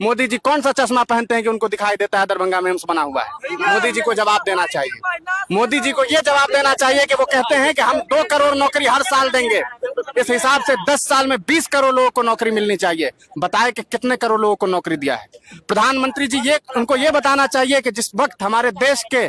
मोदी जी कौन सा चश्मा पहनते हैं कि उनको दिखाई देता है दरभंगा में एम्स बना हुआ है? मोदी जी को जवाब देना चाहिए। मोदी जी को ये जवाब देना चाहिए कि वो कहते हैं कि हम 2 करोड़ नौकरी हर साल देंगे। इस हिसाब से 10 साल में 20 करोड़ लोगों को नौकरी मिलनी चाहिए। बताए कि कितने करोड़ लोगों को नौकरी दिया है? प्रधानमंत्री जी उनको ये बताना चाहिए कि जिस वक्त हमारे देश के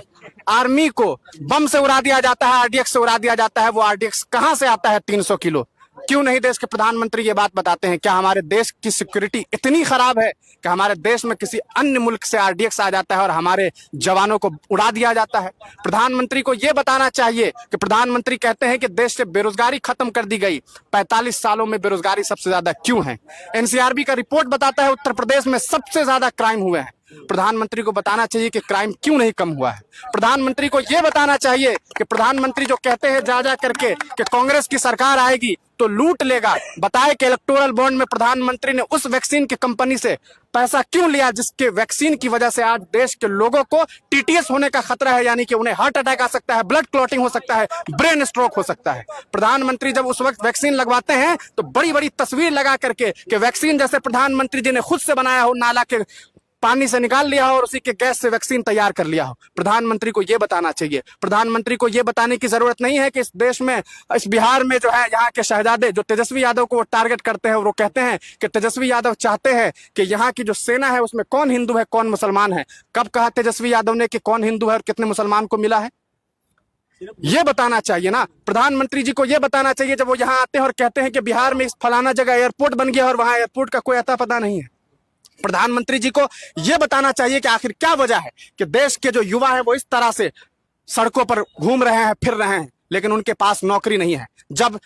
आर्मी को बम से उड़ा दिया जाता है, आरडीएक्स से उड़ा दिया जाता है, वो आरडीएक्स कहां से आता है 300 किलो? क्यों नहीं देश के प्रधानमंत्री ये बात बताते हैं? क्या हमारे देश की सिक्योरिटी इतनी खराब है कि हमारे देश में किसी अन्य मुल्क से आरडीएक्स आ जाता है और हमारे जवानों को उड़ा दिया जाता है? प्रधानमंत्री को यह बताना चाहिए कि प्रधानमंत्री कहते हैं कि देश से बेरोजगारी खत्म कर दी गई। 45 सालों में बेरोजगारी सबसे ज्यादा क्यों है? एनसीआरबी का रिपोर्ट बताता है उत्तर प्रदेश में सबसे ज्यादा क्राइम हुए हैं। प्रधानमंत्री को बताना चाहिए कि क्राइम क्यों नहीं कम हुआ है। प्रधानमंत्री को यह बताना चाहिए कि प्रधानमंत्री जो कहते हैं जा करके कि कांग्रेस की सरकार आएगी तो लूट लेगा, बताए कि इलेक्टोरल बॉन्ड में प्रधानमंत्री ने उस वैक्सीन की कंपनी से पैसा क्यों लिया जिसके वैक्सीन की वजह से आज देश के लोगों को टीटीएस होने का खतरा है, यानी कि उन्हें हार्ट अटैक आ सकता है, ब्लड क्लॉटिंग हो सकता है, ब्रेन स्ट्रोक हो सकता है। प्रधानमंत्री जब उस वक्त वैक्सीन लगवाते हैं तो बड़ी बड़ी तस्वीर लगा करके कि वैक्सीन जैसे प्रधानमंत्री जी ने खुद से बनाया हो, नाला के पानी से निकाल लिया हो और उसी के गैस से वैक्सीन तैयार कर लिया हो। प्रधानमंत्री को यह बताना चाहिए। प्रधानमंत्री को यह बताने की जरूरत नहीं है कि इस देश में, इस बिहार में जो है यहाँ के शहजादे जो तेजस्वी यादव को टारगेट करते हैं, वो कहते हैं कि तेजस्वी यादव चाहते हैं कि यहाँ की जो सेना है उसमें कौन हिंदू है कौन मुसलमान है। कब कहा तेजस्वी यादव ने कि कौन हिंदू है और कितने मुसलमान को मिला है? ये बताना चाहिए ना। प्रधानमंत्री जी को यह बताना चाहिए जब वो यहाँ आते हैं और कहते हैं कि बिहार में इस फलाना जगह एयरपोर्ट बन गया और वहां एयरपोर्ट का कोई अता पता नहीं है। प्रधानमंत्री जी को यह बताना चाहिए कि आखिर क्या वजह है कि देश के जो युवा है वो इस तरह से सड़कों पर घूम रहे हैं, फिर रहे हैं, लेकिन उनके पास नौकरी नहीं है। जब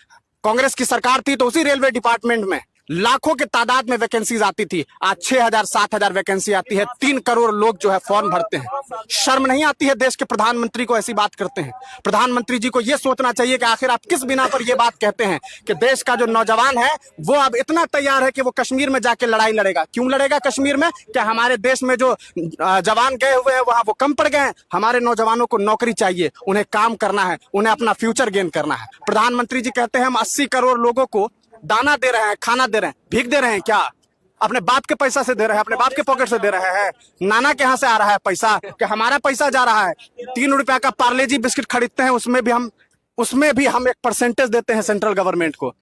कांग्रेस की सरकार थी तो उसी रेलवे डिपार्टमेंट में लाखों के तादाद में वैकेंसीज आती थी। आज 6,000 7,000 वैकेंसी आती है, 3 करोड़ लोग जो है फॉर्म भरते हैं। शर्म नहीं आती है देश के प्रधानमंत्री को ऐसी बात करते हैं? प्रधानमंत्री जी को यह सोचना चाहिए कि आखिर आप किस बिना पर यह बात कहते हैं कि देश का जो नौजवान है वो अब इतना तैयार है कि वो कश्मीर में जाके लड़ाई लड़ेगा। क्यों लड़ेगा कश्मीर में? क्या हमारे देश में जो जवान गए हुए हैं वहां वो कम पड़ गए हैं? हमारे नौजवानों को नौकरी चाहिए, उन्हें काम करना है, उन्हें अपना फ्यूचर गेन करना है। प्रधानमंत्री जी कहते हैं हम 80 करोड़ लोगों को दाना दे रहे हैं, खाना दे रहे हैं। भीख दे रहे हैं क्या? अपने बाप के पैसा से दे रहे हैं, अपने बाप के पॉकेट से दे रहे हैं? नाना के यहाँ से आ रहा है पैसा कि हमारा पैसा जा रहा है? 3 रुपया का पार्ले जी बिस्किट खरीदते हैं, उसमें भी हम एक परसेंटेज देते हैं सेंट्रल गवर्नमेंट को।